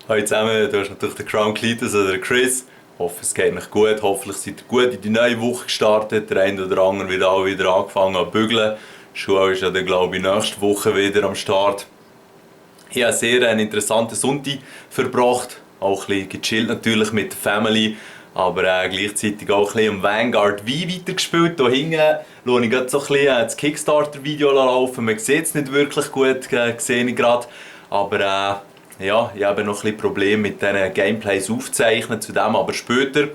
Hallo zusammen, du hast natürlich den Crown Cletus oder den Chris. Ich hoffe, es geht euch gut. Hoffentlich seid ihr gut in die neue Woche gestartet. Der eine oder andere wird auch wieder angefangen zu bügeln. Die Schule ist ja dann, glaube ich, nächste Woche wieder am Start. Ich habe sehr einen interessanten Sonntag verbracht. Auch ein bisschen gechillt natürlich mit der Family. Aber gleichzeitig auch ein bisschen am Vanguard V weitergespielt. Hier hinten schaue ich gerade so ein bisschen das Kickstarter-Video laufen. Man sieht es nicht wirklich gut, sehe ich gerade. Aber ja, ich habe noch ein bisschen Probleme mit diesen Gameplays aufzeichnen, zu dem aber später.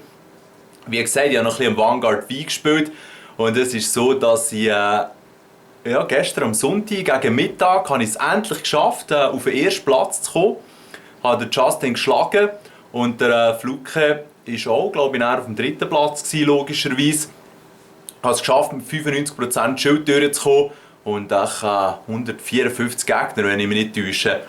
Wie gesagt, ich habe noch ein bisschen am Vanguard V gespielt. Und es ist so, dass ich gestern am Sonntag gegen Mittag habe ich es endlich geschafft, auf den ersten Platz zu kommen. Ich habe den Justin geschlagen und der Fluke war auch, glaube ich, auf dem dritten Platz gewesen, logischerweise. Ich habe es geschafft, mit 95% Schild durchzukommen und 154 Gegner, wenn ich mich nicht täusche.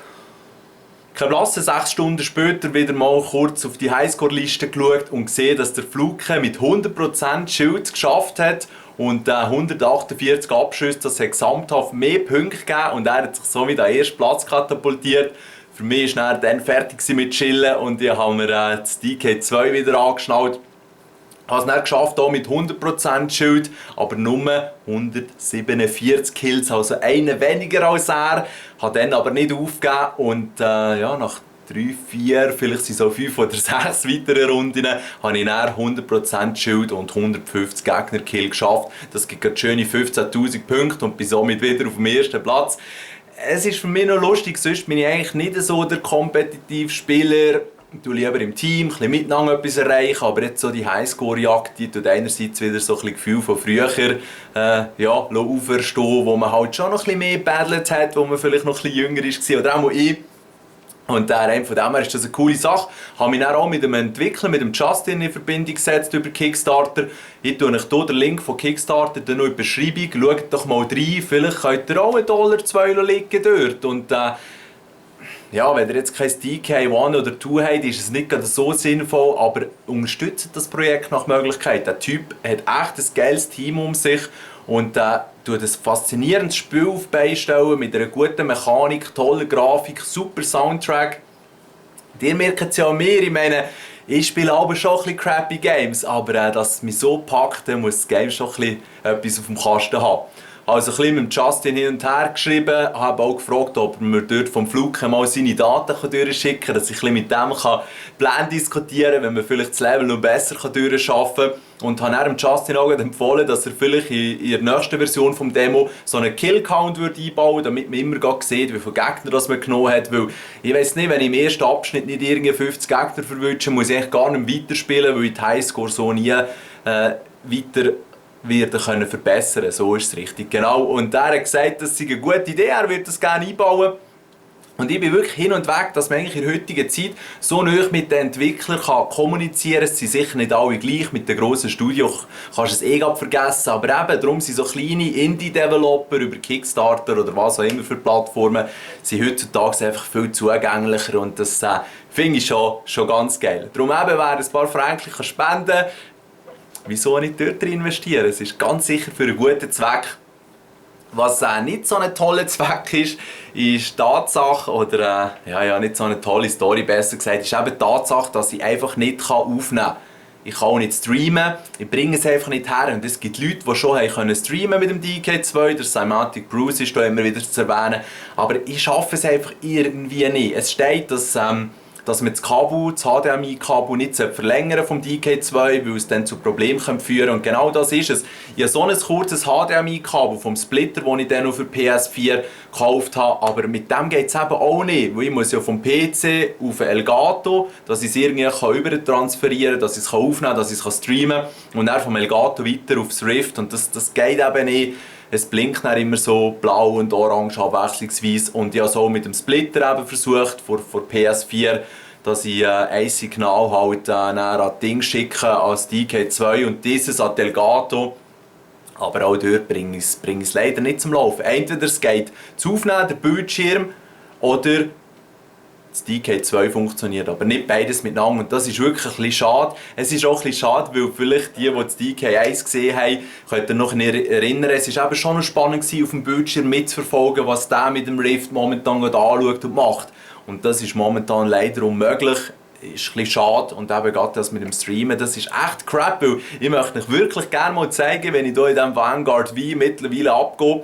Keine Blasse, 6 Stunden später wieder mal kurz auf die Highscore-Liste geschaut und gesehen, dass der Fluke mit 100% Schild geschafft hat und 148 Abschüsse, das hat gesamthaft mehr Punkte gegeben und er hat sich somit an den ersten Platz katapultiert. Für mich war er dann fertig mit Chillen und ich habe mir das DK2 wieder angeschnallt. Ich habe es dann geschafft, auch mit 100% Schild, aber nur 147 Kills, also einen weniger als er. Ich habe dann aber nicht aufgegeben und nach 3, 4, vielleicht sind es so 5 oder 6 weiteren Runden, habe ich dann 100% Schild und 150 Gegner-Kill geschafft. Das gibt gerade schöne 15'000 Punkte und bin somit wieder auf dem ersten Platz. Es ist für mich noch lustig, sonst bin ich eigentlich nicht so der kompetitive Spieler. Ich tue lieber im Team, ein bisschen miteinander etwas erreichen, aber jetzt so die Highscore-Jagd, die tut einerseits wieder so ein bisschen Gefühl von früher auferstehen, wo man halt schon noch ein bisschen mehr gebattelt hat, wo man vielleicht noch ein bisschen jünger war, oder auch ich. Und von dem her ist das eine coole Sache. Ich habe mich dann auch mit dem Entwickler, mit dem Justin in Verbindung gesetzt über Kickstarter. Ich tue euch hier den Link von Kickstarter noch in die Beschreibung. Schaut doch mal rein, vielleicht könnt ihr auch $1, $2 liegen dort. Und wenn ihr jetzt kein DK1 oder 2 habt, ist es nicht so sinnvoll, aber unterstützt das Projekt nach Möglichkeit. Der Typ hat echt ein geiles Team um sich und tut ein faszinierendes Spiel auf die Beine stellen mit einer guten Mechanik, toller Grafik, super Soundtrack. Ihr merkt es ja an mir, ich meine, ich spiele aber schon ein bisschen crappy Games, aber dass es mich so packt, dann muss das Game schon ein bisschen etwas auf dem Kasten haben. Also ein bisschen mit Justin hin und her geschrieben, habe auch gefragt, ob er mir dort vom Flug mal seine Daten durchschicken kann, dass ich ein bisschen mit dem Pläne diskutieren kann, wenn man vielleicht das Level noch besser durchschaffen kann. Und habe dann Justin auch empfohlen, dass er vielleicht in der nächsten Version des Demo so einen Kill-Count einbauen würde, damit man immer sieht, wie viele Gegner das man genommen hat. Weil ich weiss nicht, wenn ich im ersten Abschnitt nicht irgendwie 50 Gegner verwünsche, muss ich eigentlich gar nicht weiterspielen, weil ich die Highscore so nie weiter werden können verbessern. So ist es richtig. Genau. Und er hat gesagt, das sei eine gute Idee, er würde das gerne einbauen. Und ich bin wirklich hin und weg, dass man eigentlich in der heutigen Zeit so nah mit den Entwicklern kommunizieren kann. Es sind sicher nicht alle gleich. Mit den grossen Studios kannst du es vergessen. Aber eben, darum sind so kleine Indie-Developer über Kickstarter oder was auch immer für Plattformen sind heutzutage einfach viel zugänglicher. Und das finde ich schon ganz geil. Darum eben, wer ein paar Franken spenden kann, wieso nicht dort investieren? Es ist ganz sicher für einen guten Zweck. Was nicht so ein toller Zweck ist die Tatsache, oder nicht so eine tolle Story, besser gesagt, ist eben die Tatsache, dass ich einfach nicht aufnehmen kann. Ich kann auch nicht streamen, ich bringe es einfach nicht her. Und es gibt Leute, die schon können streamen mit dem DK2, der Cymatic Bruce ist da immer wieder zu erwähnen. Aber ich schaffe es einfach irgendwie nicht. Es steht, dass man das HDMI-Kabel nicht verlängern vom DK2, weil es dann zu Problemen führen kann. Und genau das ist es. Ich habe so ein kurzes HDMI-Kabel vom Splitter, das ich dann noch für PS4 gekauft habe, aber mit dem geht es eben auch nicht, weil ich muss ja vom PC auf Elgato, dass ich es irgendwie übertransferieren kann, dass ich es aufnehmen kann, dass ich es streamen kann und dann vom Elgato weiter aufs Rift und das geht eben nicht. Es blinkt dann immer so blau und orange abwechslungsweise und ich habe so mit dem Splitter eben versucht, vor PS4, dass ich ein Signal halt an das Ding schicke als DK2 und dieses an Elgato. Aber auch dort bringe ich es leider nicht zum Laufen. Entweder es geht zu aufnehmen, der Bildschirm, oder das DK2 funktioniert, aber nicht beides miteinander. Und das ist wirklich ein bisschen schade. Es ist auch ein bisschen schade, weil vielleicht die das DK1 gesehen haben, können noch erinnern, es war eben schon spannend auf dem Bildschirm mitzuverfolgen, was der mit dem Rift momentan anschaut und macht. Und das ist momentan leider unmöglich. Ist ein bisschen schade. Und eben gerade das mit dem Streamen, das ist echt crap, weil ich möchte euch wirklich gerne mal zeigen, wenn ich hier in diesem Vanguard V mittlerweile abgehe.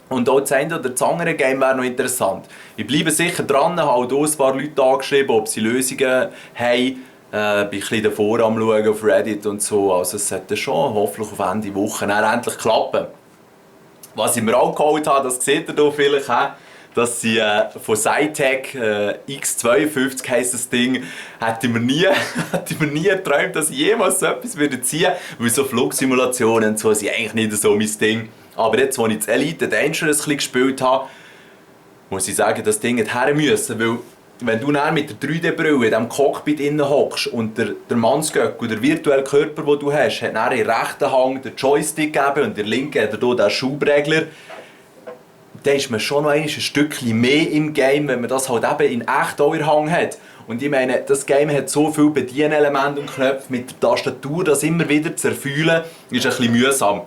Und auch das eine oder das andere Game wäre noch interessant. Ich bleibe sicher dran, habe hier ein paar Leute angeschrieben, ob sie Lösungen haben. Bin ein bisschen davor am Schauen auf Reddit und so. Also es sollte schon hoffentlich auf Ende Woche endlich klappen. Was ich mir auch geholt habe, das seht ihr hier vielleicht auch, dass sie von Cytec X52 heisst das Ding, hätte ich mir nie geträumt, dass ich jemals so etwas ziehen würde, weil so Flugsimulationen und so sind eigentlich nicht so mein Ding. Aber jetzt, als ich das Elite Dangerous ein bisschen gespielt habe, muss ich sagen, das Ding hat her müssen, weil wenn du dann mit der 3D-Brille in diesem Cockpit hockst und der Mannsgöckel, der virtuelle Körper, den du hast, hat dann in rechten Hand den Joystick gegeben und in der linken hat er hier den Schubregler, dann ist man schon noch ein Stückchen mehr im Game, wenn man das halt eben in echt auch in der Hand hat. Und ich meine, das Game hat so viele Bedienelemente und Knöpfe mit der Tastatur, das immer wieder zu erfüllen, ist ein bisschen mühsam.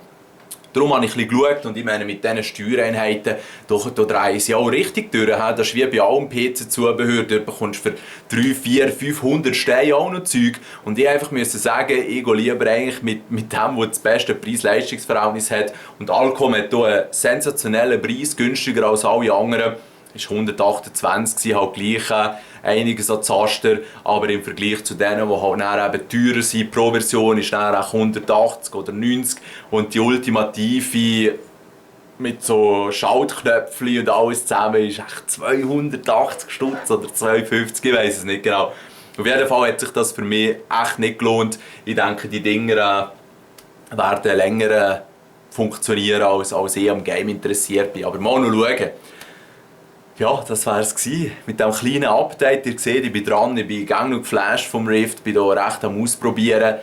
Darum habe ich ein bisschen geschaut und ich meine, mit diesen Steuereinheiten da drehen sie auch richtig durch. Das ist wie bei allem PC-Zubehör, dort bekommst du für 3, 4, 500 Steine auch noch Zeug. Und ich einfach musste sagen, ich gehe lieber eigentlich mit dem, der das beste Preis-Leistungs-Verhältnis hat. Und Alcom hat hier einen sensationellen Preis, günstiger als alle anderen. Es war 128, halt gleich einiges an Zaster, aber im Vergleich zu denen, die halt dann eben teurer sind, pro Version ist dann auch 180 oder 90 und die ultimative mit so Schaltknöpfchen und alles zusammen ist echt 280 Stutz oder 250, ich weiß es nicht genau. Auf jeden Fall hat sich das für mich echt nicht gelohnt. Ich denke, die Dinger werden länger funktionieren, als ich am Game interessiert bin. Aber mal noch schauen. Ja, das war es mit diesem kleinen Update. Ihr seht, ich bin dran, ich bin gang noch geflasht vom Rift, bin hier recht am Ausprobieren.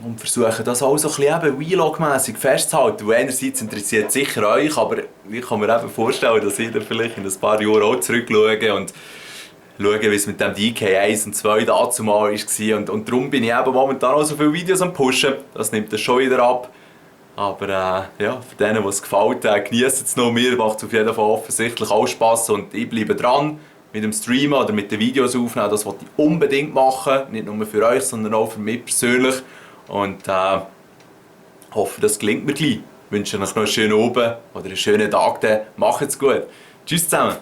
Und versuche das auch so ein bisschen Vlog-mässig festzuhalten. Weil einerseits interessiert es sicher euch, aber ich kann mir eben vorstellen, dass ich da vielleicht in ein paar Jahren auch zurückschaue und schaue, wie es mit dem DK1 und 2 dazu mal war. Und darum bin ich eben momentan auch so viele Videos am Pushen. Das nimmt das schon wieder ab. Aber ja, für denen, die es gefällt, genießt es noch. Mir macht es auf jeden Fall offensichtlich auch Spass und ich bleibe dran mit dem Streamen oder mit den Videos aufnehmen. Das wollte ich unbedingt machen, nicht nur für euch, sondern auch für mich persönlich. Und hoffe, das gelingt mir gleich. Ich wünsche euch noch einen schönen Abend oder einen schönen Tag. Macht's gut. Tschüss zusammen.